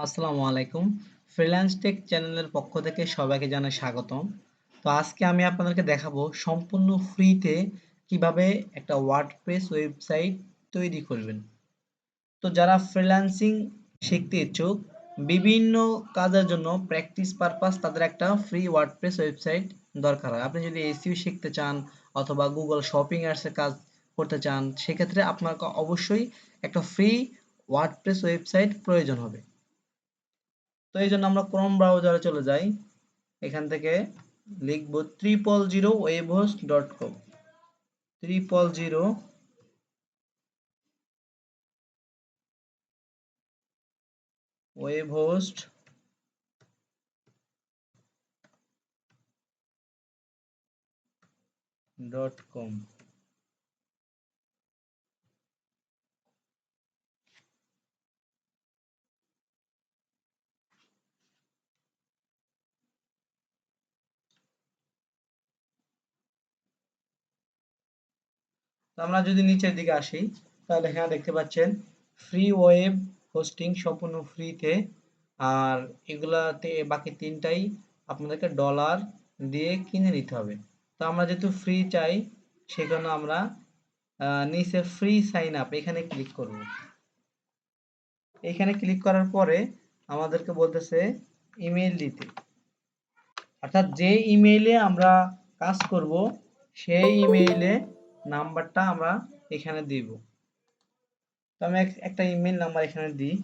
আসসালামু আলাইকুম। Freelance take চ্যানেলের পক্ষ থেকে সবাইকে জানাই স্বাগতম। তো আজকে আমি আপনাদেরকে দেখাবো সম্পূর্ণ ফ্রিতে কিভাবে একটা ওয়ার্ডপ্রেস ওয়েবসাইট তৈরি করবেন। তো যারা ফ্রিল্যান্সিং শিখতে ইচ্ছুক, বিভিন্ন কাজের জন্য প্র্যাকটিস পারপাস তাদের একটা ফ্রি ওয়ার্ডপ্রেস ওয়েবসাইট দরকার হয়। আপনি যদি এসইও শিখতে চান অথবা গুগল শপিং অ্যাডসে কাজ করতে চান, সেক্ষেত্রে আপনাকে অবশ্যই একটা ফ্রি ওয়ার্ডপ্রেস ওয়েবসাইট প্রয়োজন হবে। তো এই জন্য আমরা ক্রোম ব্রাউজারে চলে যাই। এখান থেকে লিখব 000webhost.com 000webhost.com। তো আমরা যদি নিচের দিকে আসি, তাহলে এখানে দেখতে পাচ্ছেন ফ্রি ওয়েব হোস্টিং সম্পূর্ণ ফ্রিতে। আর এগুলাতে বাকি তিনটাই আপনাদেরকে ডলার দিয়ে কিনে নিতে হবে। তো আমরা যেহেতু ফ্রি চাই, সেজন্য আমরা নিচে ফ্রি সাইন আপ এখানে ক্লিক করব। এখানে ক্লিক করার পরে আমাদেরকে বলতেছে ইমেইল দিতে, অর্থাৎ যে ইমেইলে আমরা কাজ করব সেই ইমেইলে নাম্বারটা আমরা এখানে দিব। তো আমি একটা ইমেইল নাম্বার এখানে দিই।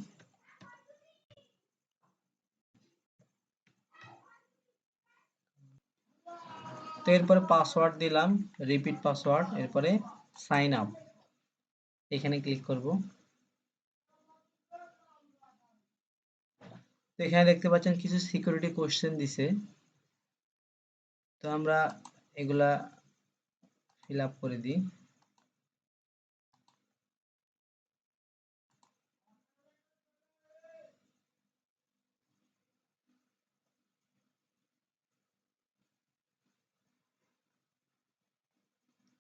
তো এরপরে পাসওয়ার্ড দিলাম, রিপিট পাসওয়ার্ড, এরপরে সাইন আপ এখানে ক্লিক করব। তো এখানে দেখতে পাচ্ছেন কিছু সিকিউরিটি কোশ্চেন দিছে, তো আমরা এগুলা ফিল আপ করে দিই।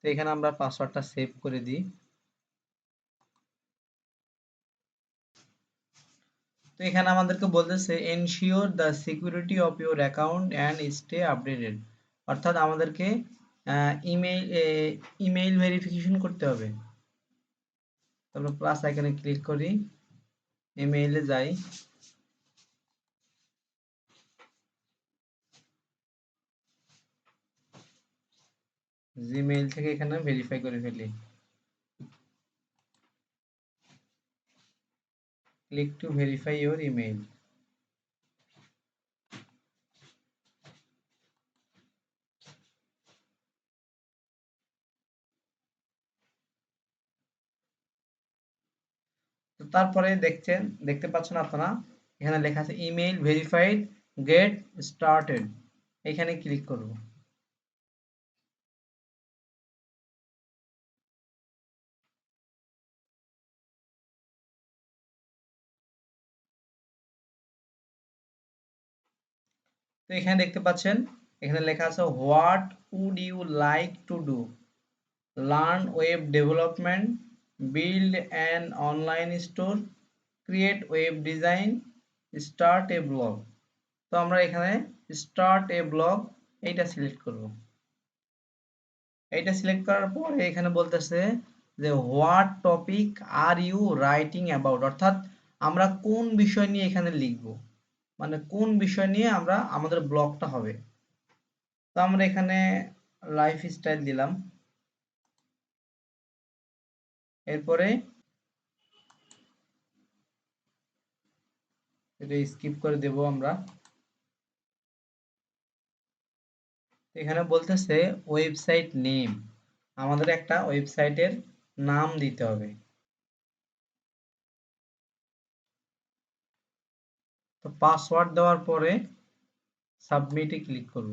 তো এখানে আমরা পাসওয়ার্ডটা সেভ করে দিই। তো এখানে আমাদেরকে বলতেছে ensure the security of your account and stay updated, অর্থাৎ আমাদেরকে ইমেইল ইমেইল ভেরিফিকেশন করতে হবে। তারপর প্লাস আইকনে ক্লিক করি, ইমেইলে যাই, জিমেইল থেকে এখানে ভেরিফাই করে ফেলি, click to verify your email. তো তারপরে দেখতে পাচ্ছেন আপনারা এখানে লেখা আছে ইমেইল ভেরিফাইড, গেট স্টার্টেড, এখানে ক্লিক করব। তো এখানে দেখতে পাচ্ছেন এখানে লেখা আছে what would you like to do, learn web development, build an online store, create web design, start a blog. তো আমরা এখানে স্টার্ট এ ব্লগ এইটা সিলেক্ট করব। এইটা সিলেক্ট করার পরে এখানে বলতেছে যে what topic are you writing about, অর্থাৎ আমরা কোন বিষয় নিয়ে এখানে লিখব, মানে কোন বিষয় নিয়ে আমরা আমাদের ব্লগটা হবে। তো আমরা এখানে লাইফস্টাইল দিলাম, এরপরে এটা স্কিপ করে দেব আমরা। এখানে বলতেছে ওয়েবসাইট নেম, আমাদের একটা ওয়েবসাইটের নাম দিতে হবে। তো পাসওয়ার্ড দেওয়ার পরে সাবমিটে ক্লিক করব।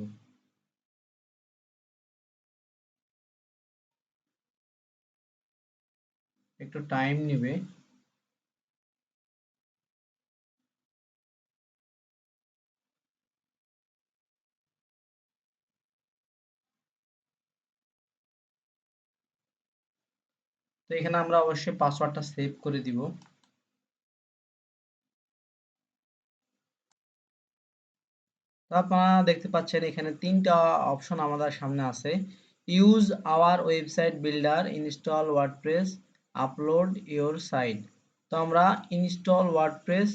একটু টাইম নেবে। তো এখানে আমরা অবশ্যই পাসওয়ার্ডটা সেভ করে দিব। আপনারা দেখতে পাচ্ছেন এখানে ৩টা অপশন আমাদের সামনে আছে। Use our website builder, install WordPress, upload your site. তো আমরা ইনস্টল ওয়ার্ডপ্রেস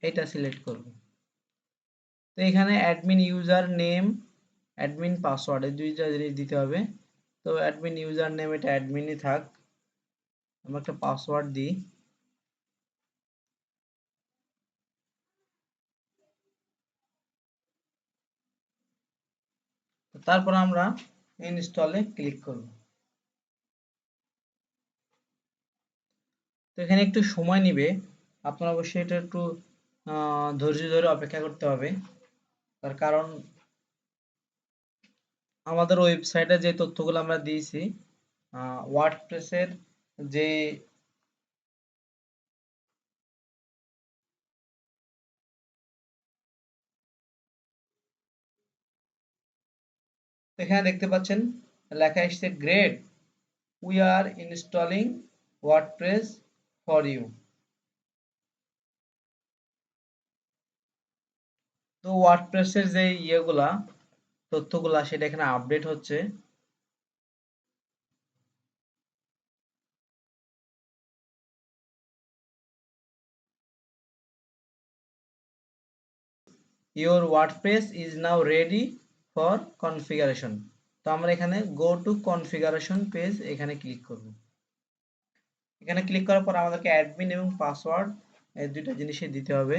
এটা সিলেক্ট করব। তো এখানে admin user name, admin password এই দুইটা জিনিস দিতে হবে। তো অ্যাডমিন ইউজার নেম এটা অ্যাডমিনই থাক। আমরা একটা পাসওয়ার্ড দিই। তারপর আমরা ইনস্টলে ক্লিক করব। তো এখানে একটু সময় নিবে, আপনার অবশ্যই এটা একটু ধৈর্য ধরে অপেক্ষা করতে হবে। তার কারণ আমাদের ওয়েবসাইটে যে তথ্যগুলো আমরা দিয়েছি, ওয়ার্ডপ্রেসের যে এখানে দেখতে পাচ্ছেন লেখা এসছে great, we are installing WordPress for you. তো ওয়ার্ডপ্রেসের যে ইয়েগুলা তথ্যগুলা সেটা এখানে আপডেট হচ্ছে। Your WordPress is now ready for configuration. তো আমরা এখানে গো টু কনফিগারেশন পেজ এখানে ক্লিক করব। এখানে ক্লিক করার পর আমাদেরকে অ্যাডমিন এবং পাসওয়ার্ড এই দুইটা জিনিসই দিতে হবে।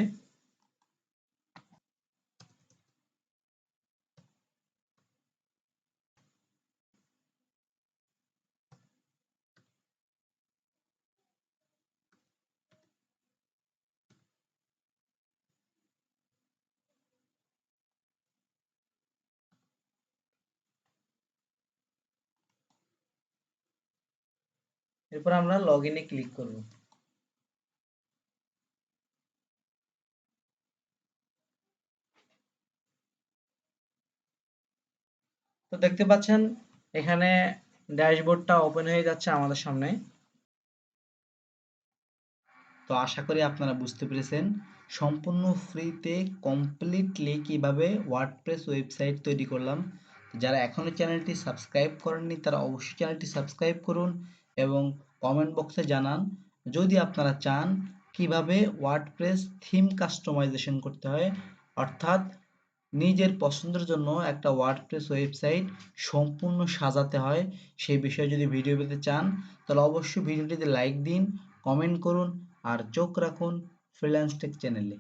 এরপর আমরা লগ ইনে ক্লিক করব। তো দেখতে পাচ্ছেন এখানে ড্যাশবোর্ডটা ওপেন হয়ে যাচ্ছে আমাদের সামনে। তো আশা করি আপনারা বুঝতে পেরেছেন সম্পূর্ণ ফ্রিতে কমপ্লিটলি কিভাবে ওয়ার্ডপ্রেস ওয়েবসাইট তৈরি করলাম। যারা এখনো চ্যানেলটি সাবস্ক্রাইব করেননি তারা অবশ্যই চ্যানেলটি সাবস্ক্রাইব করুন এবং কমেন্ট বক্সে জানান যদি আপনারা চান কিভাবে ওয়ার্ডপ্রেস থিম কাস্টমাইজেশন করতে হয়, অর্থাৎ নিজের পছন্দের জন্য একটা ওয়ার্ডপ্রেস ওয়েবসাইট সম্পূর্ণ সাজাতে হয়। সেই বিষয়ে যদি ভিডিও পেতে চান তাহলে অবশ্যই ভিডিওটিতে লাইক দিন, কমেন্ট করুন আর চোখ রাখুন ফ্রিল্যান্স টেক চ্যানেলে।